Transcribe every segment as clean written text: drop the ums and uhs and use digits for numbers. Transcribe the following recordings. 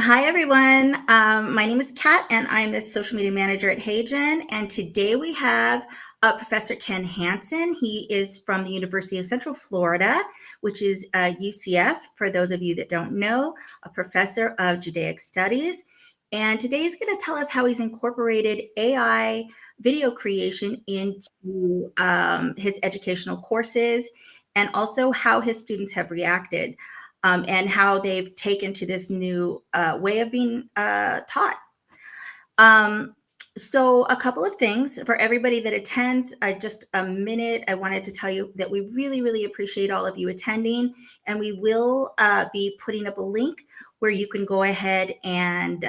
Hi, everyone. My name is Kat, and I'm the social media manager at HeyGen. And today we have Professor Ken Hanson. He is from the University of Central Florida, which is UCF, for those of you that don't know, a professor of Judaic Studies. And today he's going to tell us how he's incorporated AI video creation into his educational courses, and also how his students have reacted. And how they've taken to this new way of being taught. So a couple of things for everybody that attends. Just a minute, I wanted to tell you that we really, really appreciate all of you attending, and we will be putting up a link where you can go ahead and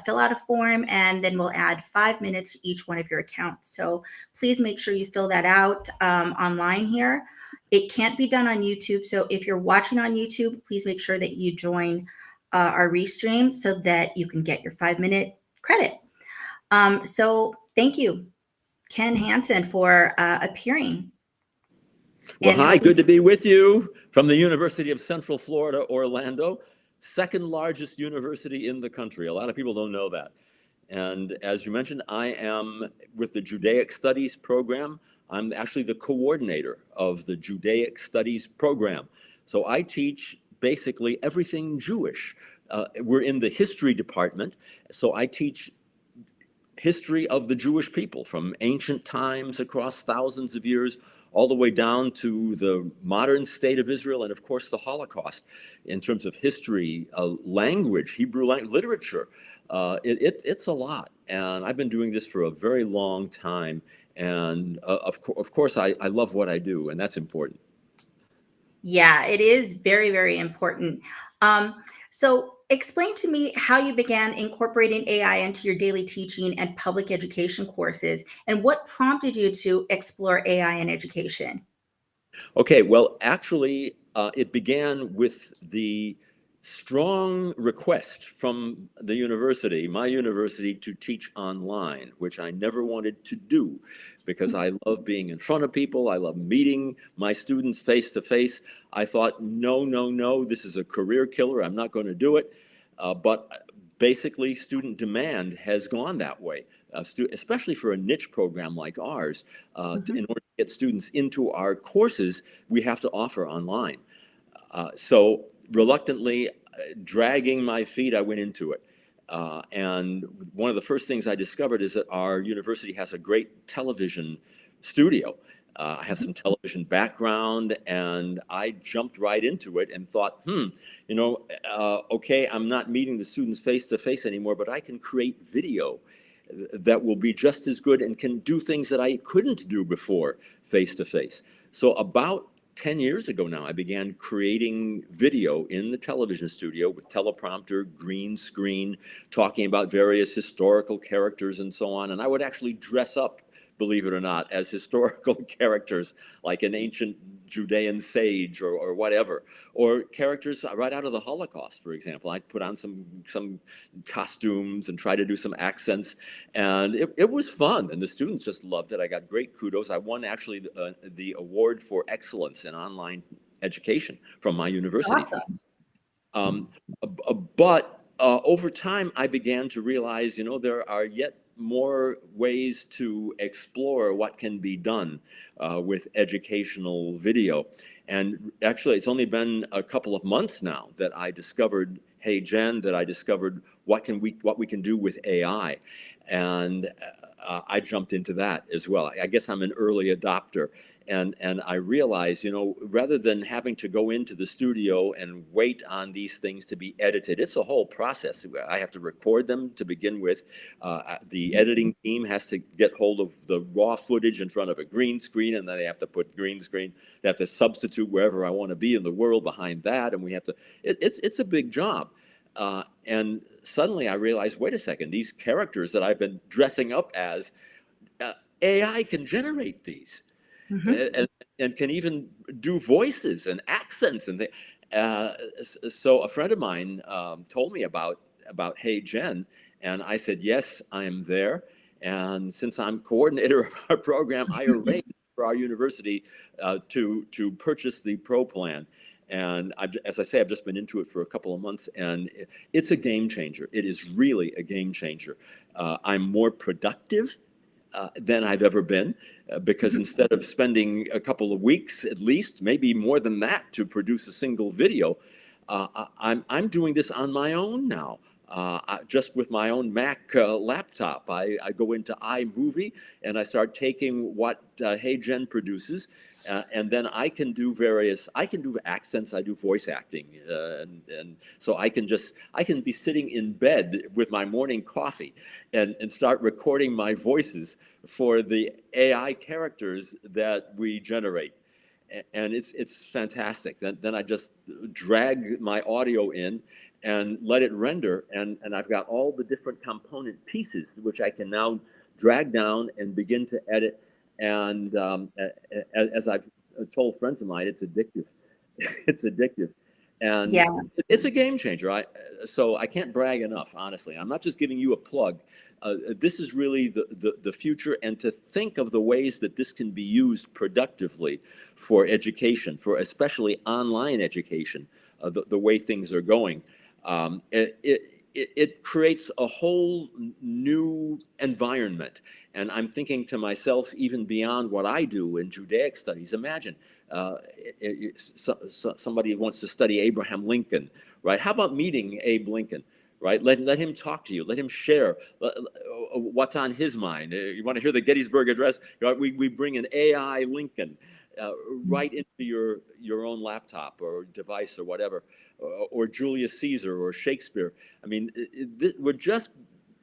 fill out a form, and then we'll add 5 minutes to each one of your accounts. So please make sure you fill that out online here. It can't be done on YouTube. So if you're watching on YouTube, please make sure that you join our restream so that you can get your 5-minute credit. So thank you, Ken Hanson, for appearing. Well, hi, good to be with you from the University of Central Florida, Orlando, second largest university in the country. A lot of people don't know that. And as you mentioned, I am with the Judaic Studies program. I'm actually the coordinator of the Judaic Studies program. So I teach basically everything Jewish. We're in the history department, so I teach history of the Jewish people from ancient times across thousands of years, all the way down to the modern state of Israel, and of course the Holocaust, in terms of history, language, Hebrew language, literature. It's a lot, and I've been doing this for a very long time, and of course I love what I do, and that's important. Yeah, it is very, very important. So explain to me how you began incorporating AI into your daily teaching and public education courses, and what prompted you to explore AI in education? Okay, well, actually, it began with the strong request from the university, my university, to teach online, which I never wanted to do because I love being in front of people. I love meeting my students face to face. I thought, no, no, no, this is a career killer. I'm not going to do it. But basically, student demand has gone that way. Especially for a niche program like ours, in order to get students into our courses, we have to offer online. So reluctantly, dragging my feet, I went into it. And one of the first things I discovered is that our university has a great television studio. I have some television background, and I jumped right into it and thought, okay, I'm not meeting the students face to face anymore, but I can create video that will be just as good and can do things that I couldn't do before face to face. So about 10 years ago now, I began creating video in the television studio with teleprompter, green screen, talking about various historical characters and so on. And I would actually dress up, believe it or not, as historical characters, like an ancient Judean sage or whatever, or characters right out of the Holocaust, for example. I'd put on some costumes and try to do some accents, and it was fun, and the students just loved it. I got great kudos. I won actually the award for excellence in online education from my university. Awesome. But over time, I began to realize, there are yet more ways to explore what can be done with educational video. And actually, it's only been a couple of months now that I discovered HeyGen, that I discovered what we can do with AI. And I jumped into that as well. I guess I'm an early adopter. And I realized, rather than having to go into the studio and wait on these things to be edited, it's a whole process. I have to record them to begin with. The editing team has to get hold of the raw footage in front of a green screen, and then they have to put green screen. They have to substitute wherever I want to be in the world behind that, and we have to. It's a big job. And suddenly I realized, wait a second, these characters that I've been dressing up as, AI can generate these. And can even do voices and accents and things. So a friend of mine told me about HeyGen, and I said, yes, I am there. And since I'm coordinator of our program, I arranged for our university to purchase the Pro plan. And as I say, I've just been into it for a couple of months, and it's a game changer. It is really a game changer. I'm more productive than I've ever been, because Mhm. instead of spending a couple of weeks, at least, maybe more than that, to produce a single video, I'm doing this on my own now. Just with my own Mac laptop, I go into iMovie and I start taking what HeyGen produces, and then I can do accents, I do voice acting, and so I can be sitting in bed with my morning coffee and start recording my voices for the AI characters that we generate. And it's fantastic. Then I just drag my audio in and let it render, and I've got all the different component pieces which I can now drag down and begin to edit. And as I've told friends of mine, it's addictive. It's addictive, and Yeah. it's a game changer. So I can't brag enough. Honestly, I'm not just giving you a plug. This is really the future, and to think of the ways that this can be used productively for education, for especially online education, the way things are going, it creates a whole new environment. And I'm thinking to myself, even beyond what I do in Judaic studies, imagine somebody wants to study Abraham Lincoln, right? How about meeting Abe Lincoln? Right? Let him talk to you. Let him share what's on his mind. You want to hear the Gettysburg Address? You know, we bring an AI Lincoln right into your own laptop or device or whatever, or Julius Caesar or Shakespeare. I mean, we're just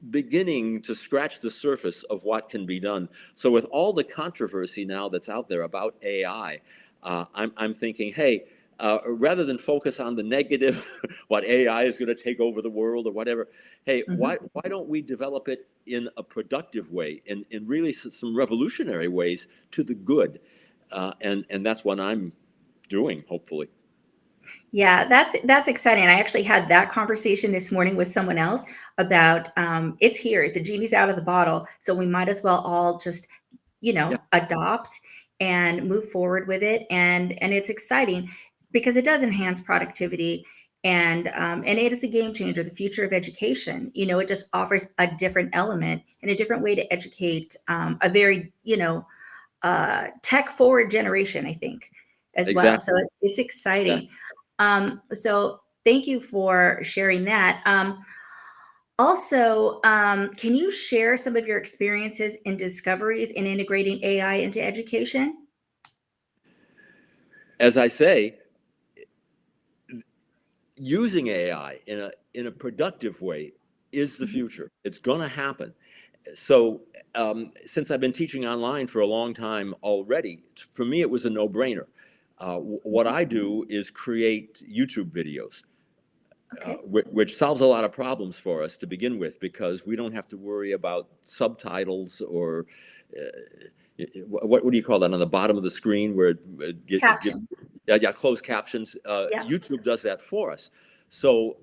beginning to scratch the surface of what can be done. So with all the controversy now that's out there about AI, I'm thinking, hey, rather than focus on the negative, what AI is going to take over the world or whatever, hey, Mhm. why don't we develop it in a productive way, in really some revolutionary ways to the good? And that's what I'm doing, hopefully. Yeah, that's exciting. I actually had that conversation this morning with someone else about it's here, the genie's out of the bottle, so we might as well all just, Yeah, adopt and move forward with it. And it's exciting because it does enhance productivity, and it is a game changer, the future of education. It just offers a different element and a different way to educate a very, tech forward generation, I think, as well. So exactly. it's Yeah. exciting. So thank you for sharing that. Also, can you share some of your experiences and discoveries in integrating AI into education? As I say, using AI in a productive way is the Mhm. future. It's going to happen. So since I've been teaching online for a long time already, for me it was a no-brainer. What Mhm. I do is create YouTube videos, Okay. which solves a lot of problems for us to begin with, because we don't have to worry about subtitles or what do you call that on the bottom of the screen where Caption. yeah, closed captions. Yeah. YouTube does that for us. So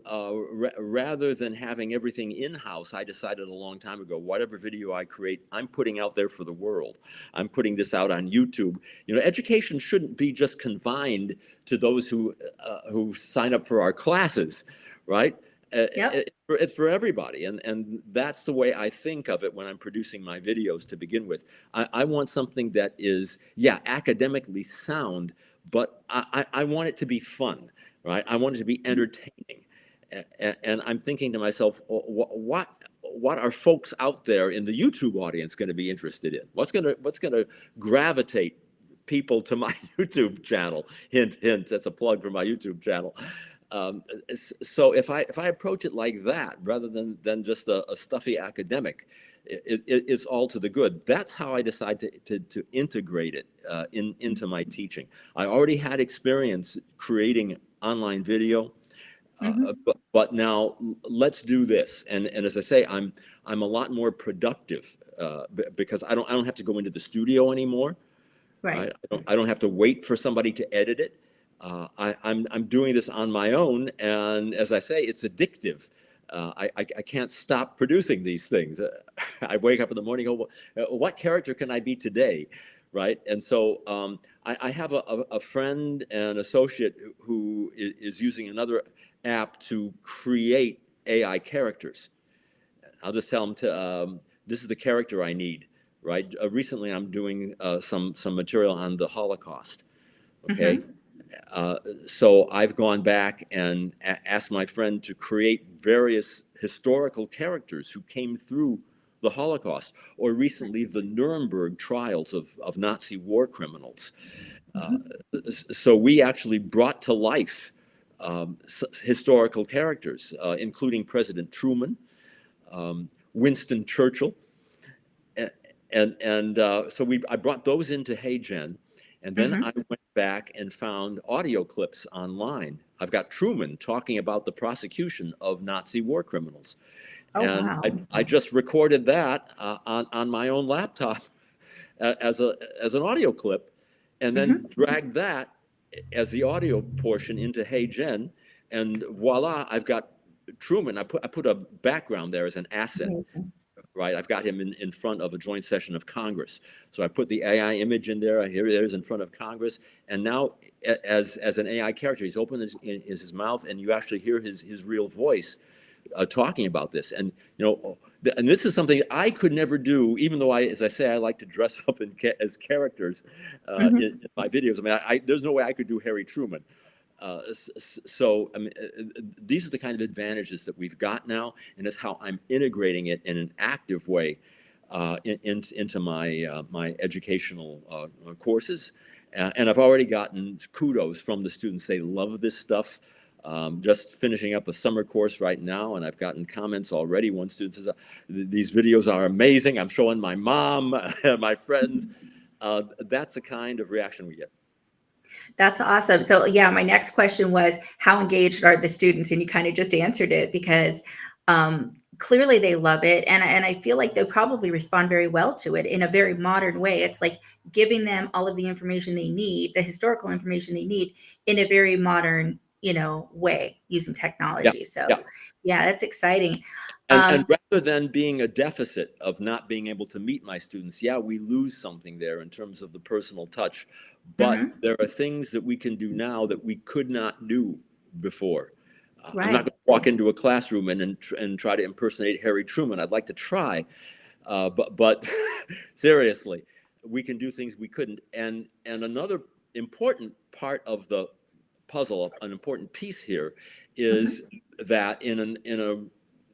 rather than having everything in-house, I decided a long time ago, whatever video I create, I'm putting out there for the world. I'm putting this out on YouTube. Education shouldn't be just confined to those who sign up for our classes, right? Yep. It's for everybody, and that's the way I think of it when I'm producing my videos to begin with. I want something that is, yeah, academically sound, but I want it to be fun, right? I want it to be Mhm. entertaining. And I'm thinking to myself, what are folks out there in the YouTube audience going to be interested in? What's going to gravitate people to my YouTube channel? Hint, hint. That's a plug for my YouTube channel. Um, so if I approach it like that, rather than just a stuffy academic, it's all to the good. That's how I decide to integrate it into my teaching. I already had experience creating online video, Mhm. but now let's do this. And as I say, I'm a lot more productive because I don't have to go into the studio anymore. Right. Right? I don't have to wait for somebody to edit it. I'm doing this on my own, and as I say, it's addictive. I can't stop producing these things. I wake up in the morning, go, what character can I be today? right? And so I have a friend and associate who is using another app to create AI characters. I'll just tell them to, this is the character I need, right? Recently, I'm doing some material on the Holocaust. Okay, Mm-hmm. uh, so I've gone back and asked my friend to create various historical characters who came through the Holocaust, or recently the Nuremberg trials of Nazi war criminals. Uh, Mm-hmm. so we actually brought to life historical characters, including President Truman, Winston Churchill, and so I brought those into HeyGen, and then I Mm-hmm. went back and found audio clips online. I've got Truman talking about the prosecution of Nazi war criminals, Oh, and wow. I just recorded that on my own laptop as an audio clip, and then Mm-hmm. dragged that as the audio portion into HeyGen, and voila, I've got Truman. I put a background there as an asset, Amazing. right? I've got him in front of a joint session of Congress. So I put the AI image in there. Here it is in front of Congress. And now, as an AI character, he's opened his mouth, and you actually hear his real voice talking about this. And and this is something I could never do, even though as I say, I like to dress up as characters Mm-hmm. in my videos. I mean, there's no way I could do Harry Truman. So I mean, these are the kind of advantages that we've got now, and it's how I'm integrating it in an active way into my educational courses. And I've already gotten kudos from the students. They love this stuff. Just finishing up a summer course right now, and I've gotten comments already. One student says, "These videos are amazing. I'm showing my mom, my friends." That's the kind of reaction we get. That's awesome. So yeah, my next question was how engaged are the students? And you kind of just answered it because clearly they love it. And I feel like they probably respond very well to it in a very modern way. It's like giving them all of the information they need, the historical information they need in a very modern, way using Yeah, technology. So yeah. yeah, that's exciting. And Um, rather than being a deficit of not being able to meet my students, yeah, we lose something there in terms of the personal touch. But mhm, there are things that we can do now that we could not do before. I'm not going right. to walk into a classroom and try to impersonate Harry Truman. I'd like to try, but seriously, we can do things we couldn't. And another important part of the puzzle, an important piece here, is Mhm, that in a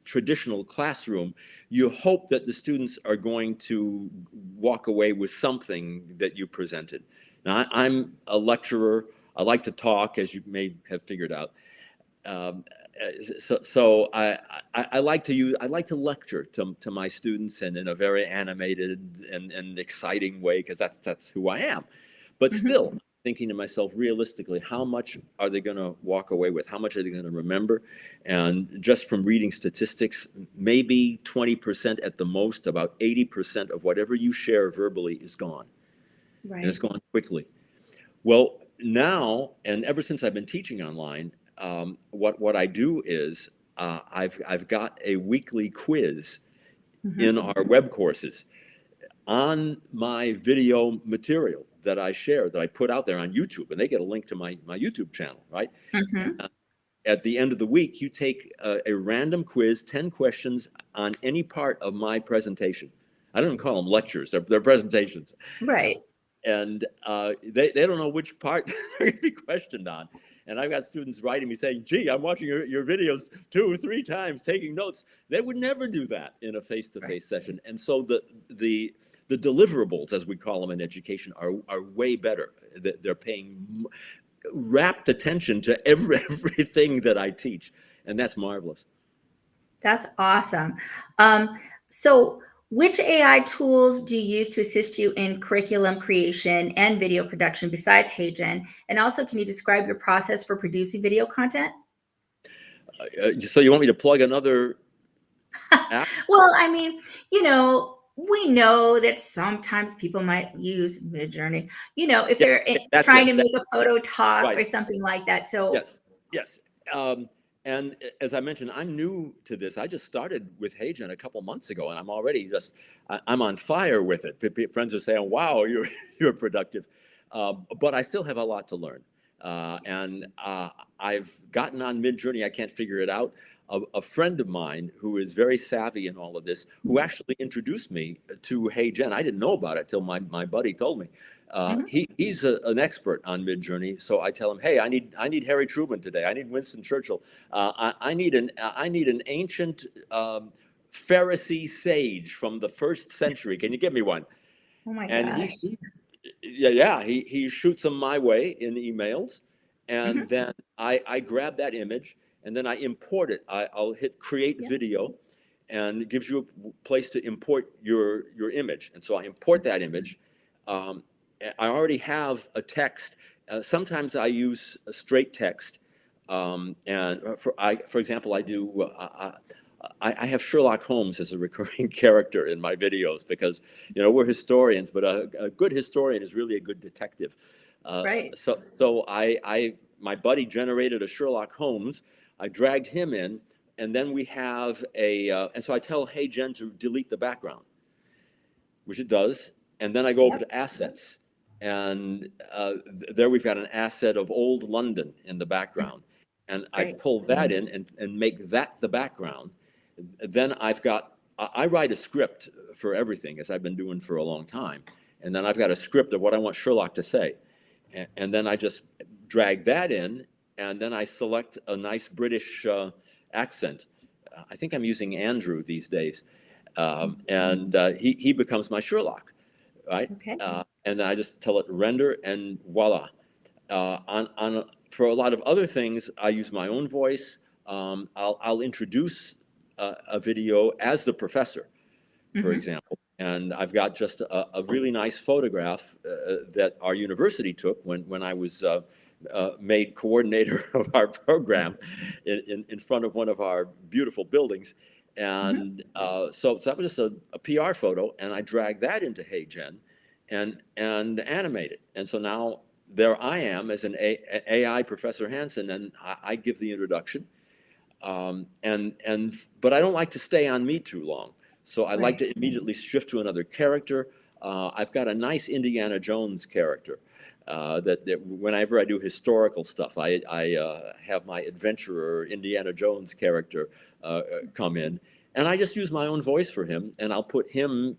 traditional classroom, you hope that the students are going to walk away with something that you presented. Now, I'm a lecturer. I like to talk, as you may have figured out. Um, so I like to lecture to my students, and in a very animated and exciting way, because that's who I am. But mhm. still, thinking to myself, realistically, how much are they going to walk away with? How much are they going to remember? And just from reading statistics, maybe 20% at the most. About 80% of whatever you share verbally is gone, and it's Right. gone quickly. Well, now, and ever since I've been teaching online, what I do is I've got a weekly quiz in Mhm, our web courses on my video material that I share, that I put out there on YouTube, and they get a link to my YouTube channel, right? mhm. At the end of the week, you take a random quiz, 10 questions on any part of my presentation. I don't even call them lectures, they're presentations. Right. And they don't know which part they're going to be questioned on. And I've got students writing me saying, "Gee, I'm watching your videos 2 or 3 times, taking notes." They would never do that in a Right. face-to-face session. And so the deliverables, as we call them in education, are way better. They're paying rapt attention to everything that I teach, and that's marvelous. That's awesome. So, which AI tools do you use to assist you in curriculum creation and video production besides HeyGen? And also, can you describe your process for producing video content? So you want me to plug another app? Well, I mean, we know that sometimes people might use Midjourney, if Yeah, they're that's trying it. to make a photo talk Right. or something like that. So, Yes. Yes. Um, And as I mentioned, I'm new to this. I just started with HeyGen a couple months ago, and I'm already just I'm on fire with it. Friends are saying, "Wow, you're you're productive," but I still have a lot to learn. And I've gotten on Mid-Journey. I can't figure it out. A friend of mine who is very savvy in all of this, who actually introduced me to HeyGen. I didn't know about it till my buddy told me. Mhm. He's an expert on Mid-Journey, so I tell him, "Hey, I need Harry Truman today. I need Winston Churchill. I need an ancient Pharisee sage from the first century. Can you give me one?" Oh my And gosh. he shoots them my way in emails, and Mhm. then I grab that image and then I import it. I'll hit create Yeah. video, and it gives you a place to import your image. And so I import that image. Um, I already have a text. Sometimes I use a straight text, for example, I have Sherlock Holmes as a recurring character in my videos because we're historians, but a good historian is really a good detective. Right. So my buddy generated a Sherlock Holmes. I dragged him in, and then we have and so I tell HeyGen to delete the background, which it does. And then I go over Yep. to assets. And there we've got an asset of old London in the Mhm. background. And I Great. pull that in and make that the background. Then I write a script for everything, as I've been doing for a long time. And then I've got a script of what I want Sherlock to say. And then I just drag that in, and then I select a nice British accent. I think I'm using Andrew these days. And he becomes my Sherlock, right? Okay. And then I just tell it render, and voila. For a lot of other things, I use my own voice. I'll introduce a video as the professor, for Mhm. example. And I've got just a really nice photograph that our university took when I was made coordinator of our program in front of one of our beautiful buildings. Mhm. And so that was just a PR photo, and I dragged that into HeyGen and animate it. And so now there I am as an AI Professor Hanson, and I give the introduction. But I don't like to stay on me too long. So I like Right. to immediately shift to another character. I've got a nice Indiana Jones character that whenever I do historical stuff, I have my adventurer Indiana Jones character come in. And I just use my own voice for him, and I'll put him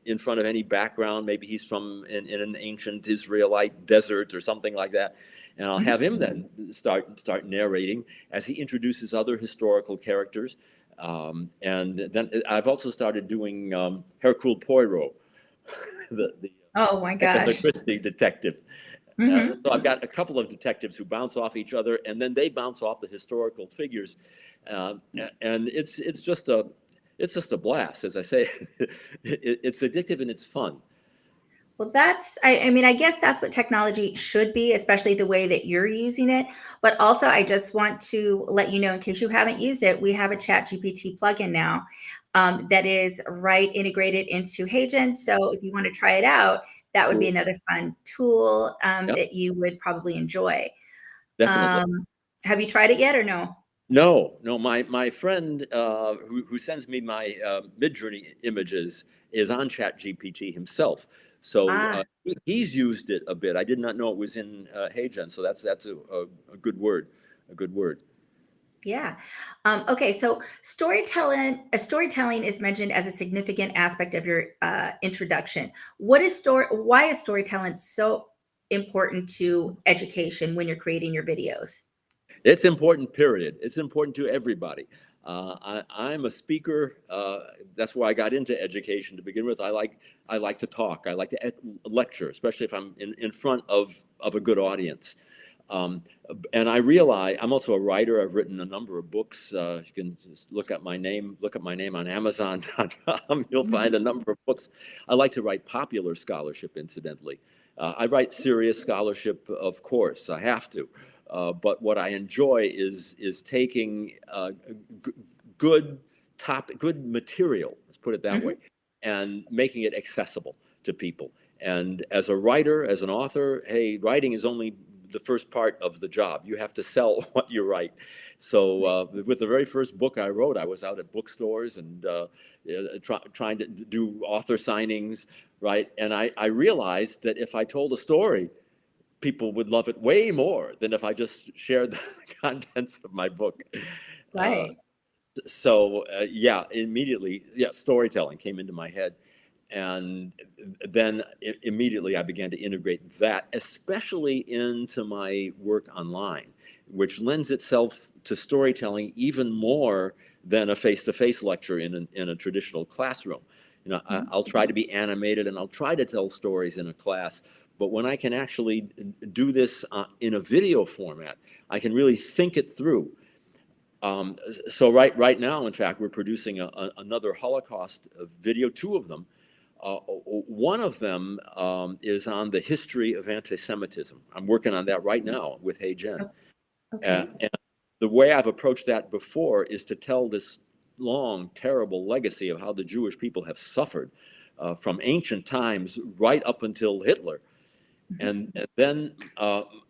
in front of any background. Maybe he's from in an ancient Israelite desert or something like that, and I'll Mhm. have him then start narrating as he introduces other historical characters. And then I've also started doing Hercule Poirot, the Oh my Agatha gosh. Christie detective. Mhm. So I've got a couple of detectives who bounce off each other, and then they bounce off the historical figures, and it's just a blast. As I say, it's addictive and it's fun. Well, I mean, I guess that's what technology should be, especially the way that you're using it. But also, I just want to let you know, in case you haven't used it, we have a Chat GPT plugin now that is right integrated into HeyGen. So if you want to try it out, that would be Cool. another fun tool Yep, that you would probably enjoy. definitely. Um, have you tried it yet or no? No, no. My friend who sends me my Midjourney images is on ChatGPT himself, so Ah, he's used it a bit. I did not know it was in HeyGen, so that's a good word, a good word. yeah. Okay, so storytelling is mentioned as a significant aspect of your introduction. Why is storytelling so important to education when you're creating your videos? It's important, period. It's important to everybody. I'm a speaker. That's why I got into education to begin with. I like to talk. I like to lecture, especially if I'm in front of a good audience. Um, and I realize I'm also a writer. I've written a number of books. You can just look up my name on Amazon.com. You'll find Mhm. a number of books. I like to write popular scholarship, incidentally. I write serious scholarship, of course. I have to. But what I enjoy is taking g- good good material. Let's put it that way, Mhm. and making it accessible to people. And as a writer, as an author, hey, writing is only the first part of the job. You have to sell what you write. So with the very first book I wrote, I was out at bookstores and trying to do author signings, right? And I realized that if I told a story, people would love it way more than if I just shared the contents of my book. Uh, Right. yeah, immediately, yeah, storytelling came into my head. And then immediately I began to integrate that, especially into my work online, which lends itself to storytelling even more than a face-to-face lecture in a traditional classroom. You know, Mhm. I'll try to be animated and I'll try to tell stories in a class, but when I can actually do this in a video format, I can really think it through. So right now, in fact, we're producing another Holocaust video, two of them. One of them is on the history of anti-Semitism. I'm working on that right now with HeyGen. O- Okay. And the way I've approached that before is to tell this long, terrible legacy of how the Jewish people have suffered from ancient times right up until Hitler. Mhm. And then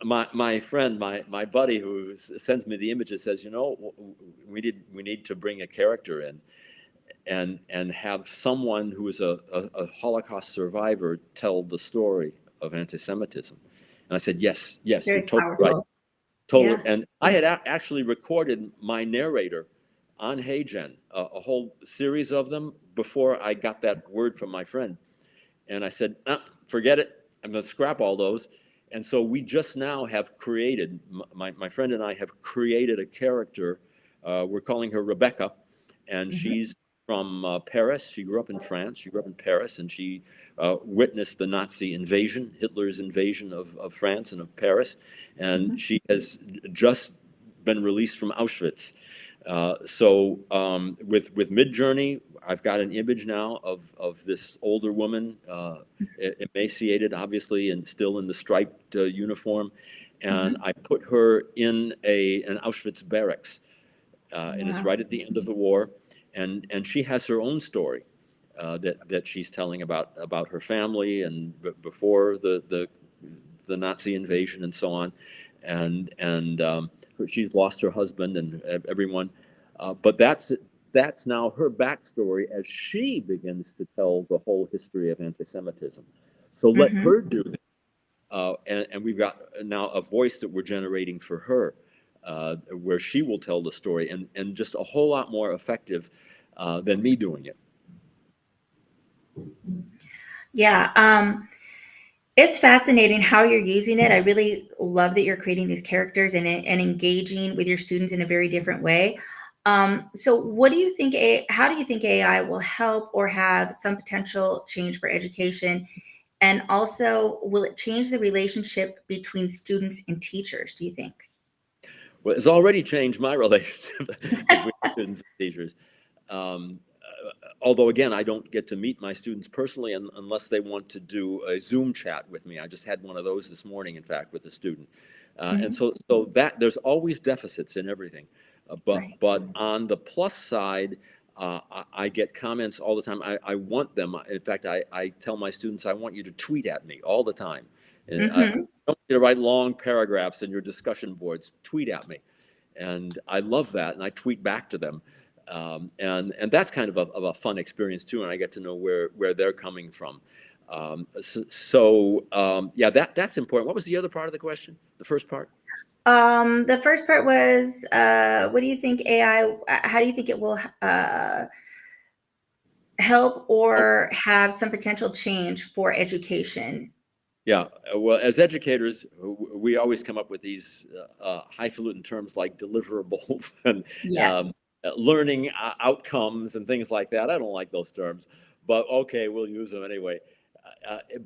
my friend, my buddy who sends me the images says, you know, we need to bring a character in and have someone who is a Holocaust survivor tell the story of anti-Semitism. And I said, yes, you're Very totally right. powerful. Totally. Yeah. And I had actually recorded my narrator on HeyGen, a whole series of them before I got that word from my friend. And I said, forget it. I'm going to scrap all those. And so we just now have created, my friend and I have created a character. We're calling her Rebecca. And Mhm. she's from Paris. She grew up in France. She grew up in Paris. And she witnessed the Nazi invasion, Hitler's invasion of France and of Paris. And Mhm. she has just been released from Auschwitz. With Midjourney, I've got an image now of this older woman, emaciated, obviously, and still in the striped uniform, and Mhm. I put her in an Auschwitz barracks, and it's Wow. right at the end of the war, and she has her own story that she's telling about her family and before the Nazi invasion and so on, and she's lost her husband and everyone, but that's now her backstory as she begins to tell the whole history of anti-Semitism. So let Mhm. her do that, and we've got now a voice that we're generating for her, where she will tell the story, and just a whole lot more effective than me doing it. Yeah. It's fascinating how you're using it. I really love that you're creating these characters and engaging with your students in a very different way. So, what do you think? How do you think AI will help or have some potential change for education? And also, will it change the relationship between students and teachers? Do you think? Well, it's already changed my relationship between students and teachers. Although, again, I don't get to meet my students personally unless they want to do a Zoom chat with me. I just had one of those this morning, in fact, with a student. And Mhm. so that there's always deficits in everything. Right. But on the plus side, I get comments all the time. I want them. In fact, I tell my students, I want you to tweet at me all the time. And I Hmm. don't want you to write long paragraphs in your discussion boards. Tweet at me. And I love that. And I tweet back to them. And that's kind of a fun experience too. And I get to know where they're coming from. Yeah, that's important. What was the other part of the question? The first part? The first part was, what do you think AI? How do you think it will help or have some potential change for education? Yeah, well, as educators, we always come up with these highfalutin terms like deliverables and Yes. learning outcomes and things like that. I don't like those terms, but okay, we'll use them anyway.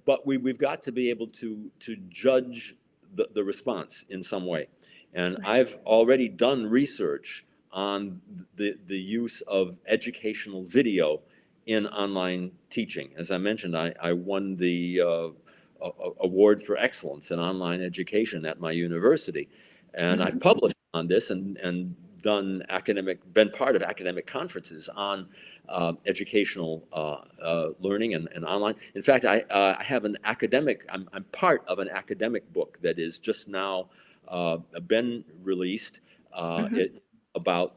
But we've got to be able to judge the response in some way. And Right. I've already done research on the use of educational video in online teaching. As I mentioned, I won the award for excellence in online education at my university, and I've Mhm. published on this, and been part of academic conferences on educational learning and online. In fact, I have I'm part of an academic book that is just now been released. Hmm.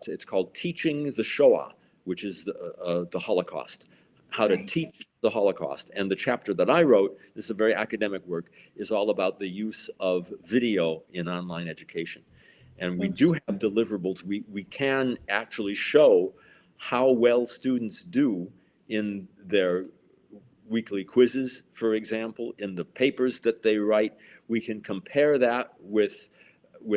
It's called Teaching the Shoah, which is the Holocaust, how to Right. teach the Holocaust. And the chapter that I wrote, this is a very academic work, is all about the use of video in online education. And we do have Interesting. deliverables. We can actually show how well students do in their weekly quizzes, for example, in the papers that they write. We can compare that with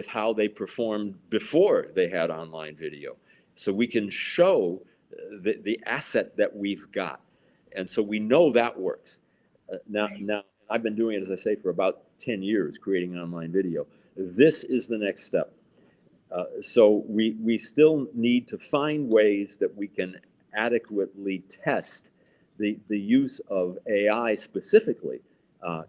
how they performed before they had online video. So we can show the asset that we've got. And so we know that works. Right. Now, I've been doing it, as I say, for about 10 years, creating online video. This is the next step. So we still need to find ways that we can adequately test the use of AI specifically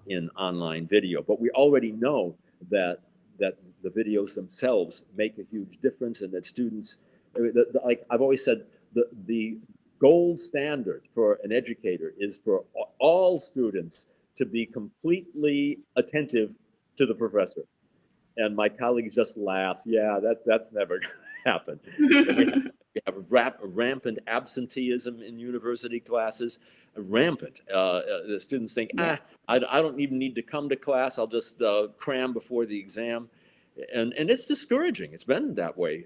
in online video. But we already know that the videos themselves make a huge difference, and that students, like I've always said, the gold standard for an educator is for all students to be completely attentive to the professor. And my colleagues just laugh. Yeah, that's never going to happen. We have rampant absenteeism in university classes, rampant. The students think, Yeah. I don't even need to come to class. I'll just cram before the exam. And it's discouraging. It's been that way.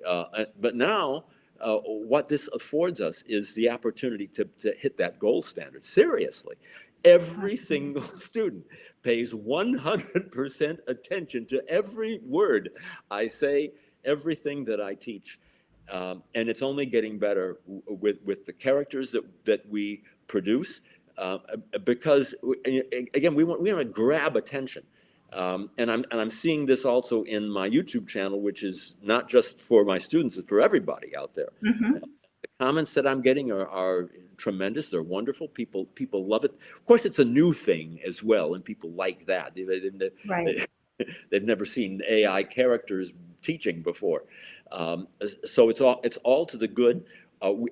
But now, what this affords us is the opportunity to hit that gold standard. Seriously, every single student pays 100% attention to every word I say, everything that I teach. And it's only getting better with the characters that we produce, because again, we want to grab attention. And I'm seeing this also in my YouTube channel, which is not just for my students, it's for everybody out there. Hmm. The comments that I'm getting are tremendous. They're wonderful. People love it. Of course, it's a new thing as well, and people like that. Right. They've never seen AI characters teaching before. So it's all to the good.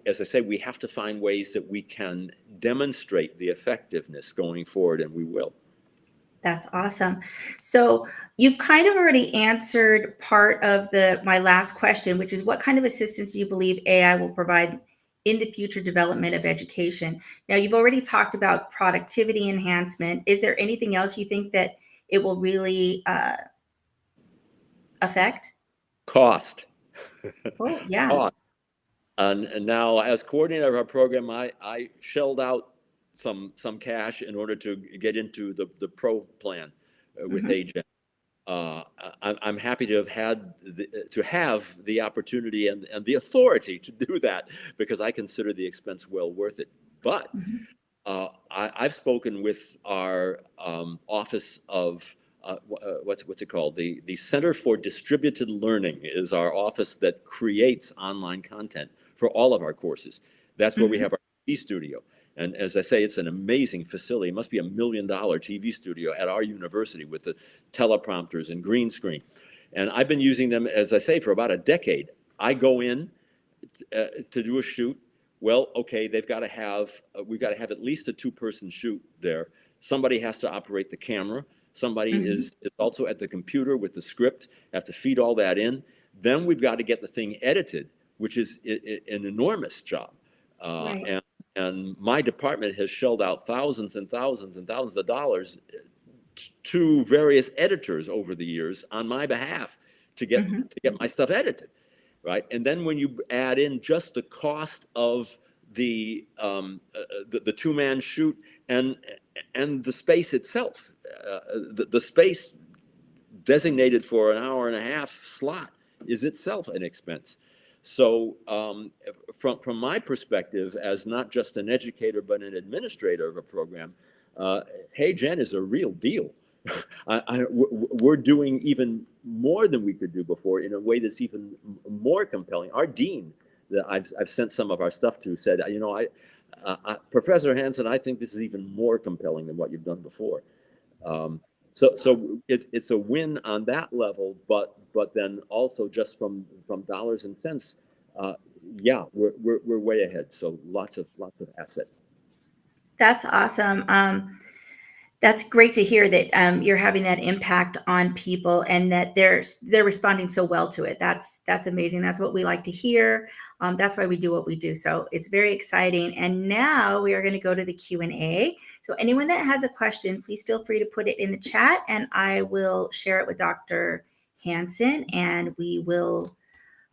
As I say, we have to find ways that we can demonstrate the effectiveness going forward, and we will. That's awesome. So you've kind of already answered part of my last question, which is what kind of assistance do you believe AI will provide in the future development of education? Now, you've already talked about productivity enhancement. Is there anything else you think that it will really affect? Cost. Oh, yeah. Cost. And now, as coordinator of our program, I shelled out some cash in order to get into the pro plan with Hmm. HeyGen. I'm happy to have the opportunity and the authority to do that, because I consider the expense well worth it. But Hmm. I've spoken with our office of what's it called? The Center for Distributed Learning is our office that creates online content for all of our courses. That's where we Hmm. have our TV studio. And as I say, it's an amazing facility. It must be $1 million TV studio at our university with the teleprompters and green screen. And I've been using them, as I say, for about a decade. I go in to do a shoot. Well, okay, we've got to have at least a two-person shoot there. Somebody has to operate the camera. Somebody Hmm. is also at the computer with the script, have to feed all that in. Then we've got to get the thing edited, which is an enormous job. Uh, Right. and, and my department has shelled out thousands and thousands and thousands of dollars to various editors over the years on my behalf Hmm. to get my stuff edited, right? And then when you add in just the cost of the two-man shoot and the space itself, the space designated for an hour and a half slot is itself an expense. So from my perspective, as not just an educator but an administrator of a program, HeyGen is a real deal. We're doing even more than we could do before in a way that's even more compelling. Our dean, that I've sent some of our stuff to, said, Professor Hanson, I think this is even more compelling than what you've done before. it's a win on that level, but then also just from dollars and cents, uh, yeah, we're way ahead. So lots of asset. That's awesome. That's great to hear that you're having that impact on people and that they're responding so well to it. That's amazing. That's what we like to hear. That's why we do what we do. So it's very exciting. And now we are going to go to the Q&A. So anyone that has a question, please feel free to put it in the chat, and I will share it with Dr. Hanson, and we will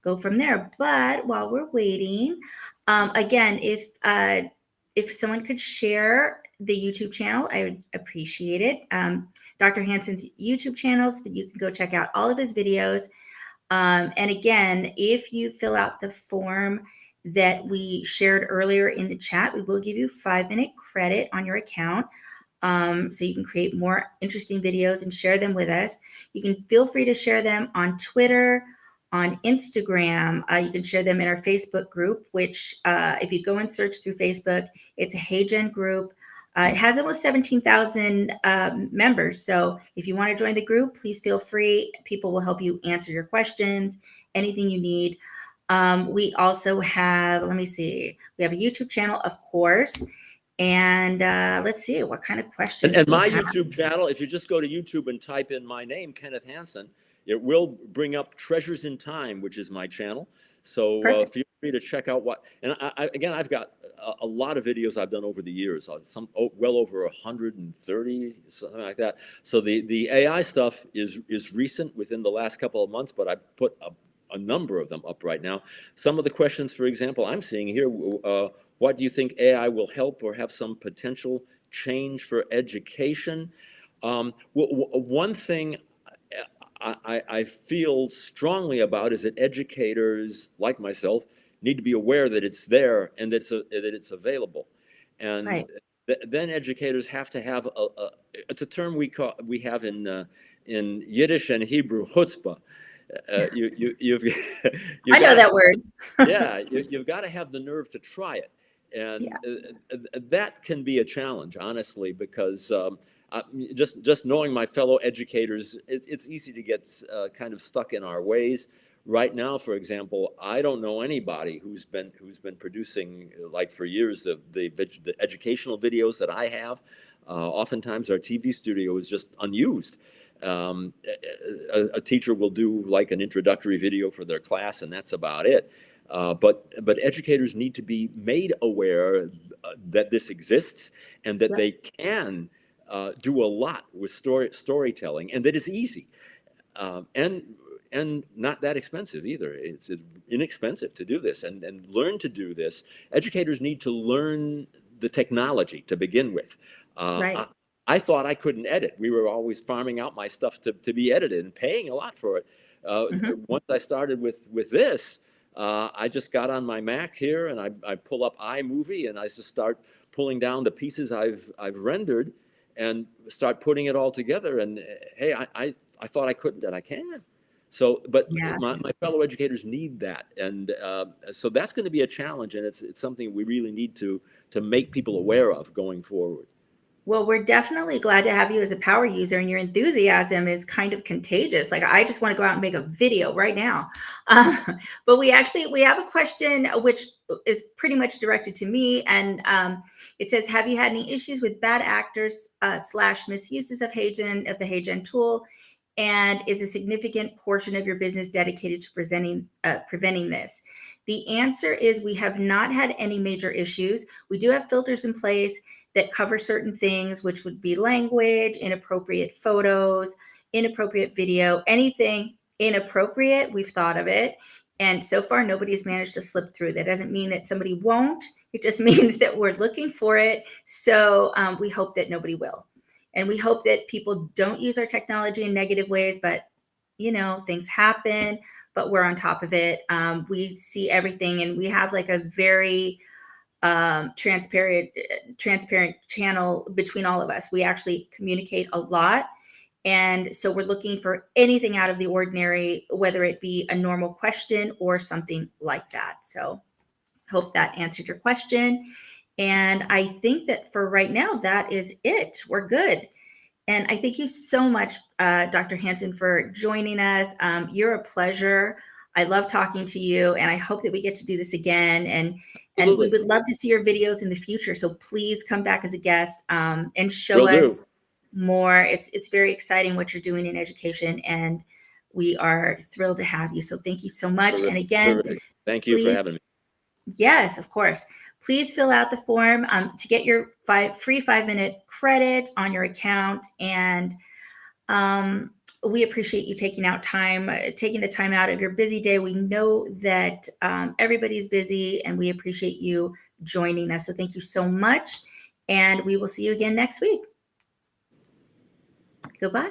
go from there. But while we're waiting, again, if someone could share the YouTube channel, I would appreciate it. Dr. Hanson's YouTube channel, so that you can go check out all of his videos. And again, if you fill out the form that we shared earlier in the chat, we will give you 5-minute credit on your account. So you can create more interesting videos and share them with us. You can feel free to share them on Twitter, on Instagram. You can share them in our Facebook group, which if you go and search through Facebook, it's a HeyGen group. It has almost 17,000 members. So if you want to join the group, please feel free. People will help you answer your questions, anything you need. We also have, let me see, we have a YouTube channel, of course. And let's see what kind of questions And we my have. YouTube channel, if you just go to YouTube and type in my name, Kenneth Hanson, it will bring up Treasures in Time, which is my channel. So Perfect. feel free to check out what. And again, I've got a lot of videos I've done over the years, well over 130, something like that. So the AI stuff is recent, within the last couple of months, but I put a number of them up right now. Some of the questions, for example, I'm seeing here. What do you think AI will help or have some potential change for education? One thing I feel strongly about is that educators like myself need to be aware that it's there and that it's available, and Right. then educators have to have it's a term we have in Yiddish and Hebrew, chutzpah. You've you I know got to that word. yeah, you've got to have the nerve to try it. And Yeah. that can be a challenge, honestly, because just knowing my fellow educators, it's easy to get kind of stuck in our ways. Right now, for example, I don't know anybody who's been producing, like for years, the educational videos that I have. Oftentimes, our TV studio is just unused. A teacher will do like an introductory video for their class, and that's about it. But educators need to be made aware that this exists and that Yep. they can do a lot with storytelling, and that it's easy, and not that expensive either. It's inexpensive to do this and learn to do this. Educators need to learn the technology to begin with. Right. I thought I couldn't edit. We were always farming out my stuff to be edited and paying a lot for it. Hmm. Once I started with this, I just got on my Mac here and I pull up iMovie and I just start pulling down the pieces I've rendered and start putting it all together. And hey, I thought I couldn't, and I can. So, but Yeah. my fellow educators need that, and so that's going to be a challenge, and it's something we really need to make people aware of going forward. Well, we're definitely glad to have you as a power user, and your enthusiasm is kind of contagious. Like, I just want to go out and make a video right now. But we have a question which is pretty much directed to me, and it says, "Have you had any issues with bad actors slash misuses of the HeyGen tool? And is a significant portion of your business dedicated to preventing this?" The answer is we have not had any major issues. We do have filters in place that cover certain things, which would be language, inappropriate photos, inappropriate video, anything inappropriate, we've thought of it. And so far, nobody's managed to slip through. That doesn't mean that somebody won't. It just means that we're looking for it. So we hope that nobody will. And we hope that people don't use our technology in negative ways, but things happen, but we're on top of it. We see everything, and we have like a very transparent channel between all of us. We actually communicate a lot. And so we're looking for anything out of the ordinary, whether it be a normal question or something like that. So hope that answered your question. And I think that for right now, that is it. We're good. And I thank you so much, Dr. Hanson, for joining us. You're a pleasure. I love talking to you, and I hope that we get to do this again. And we Absolutely. would love to see your videos in the future. So please come back as a guest and show Will do. us more. It's very exciting what you're doing in education, and we are thrilled to have you. So thank you so much. And again, Terrific. Thank you for please, having me. yes, of course. Please fill out the form to get your free 5-minute credit on your account. And we appreciate you taking the time out of your busy day. We know that everybody's busy, and we appreciate you joining us. So thank you so much. And we will see you again next week. Goodbye.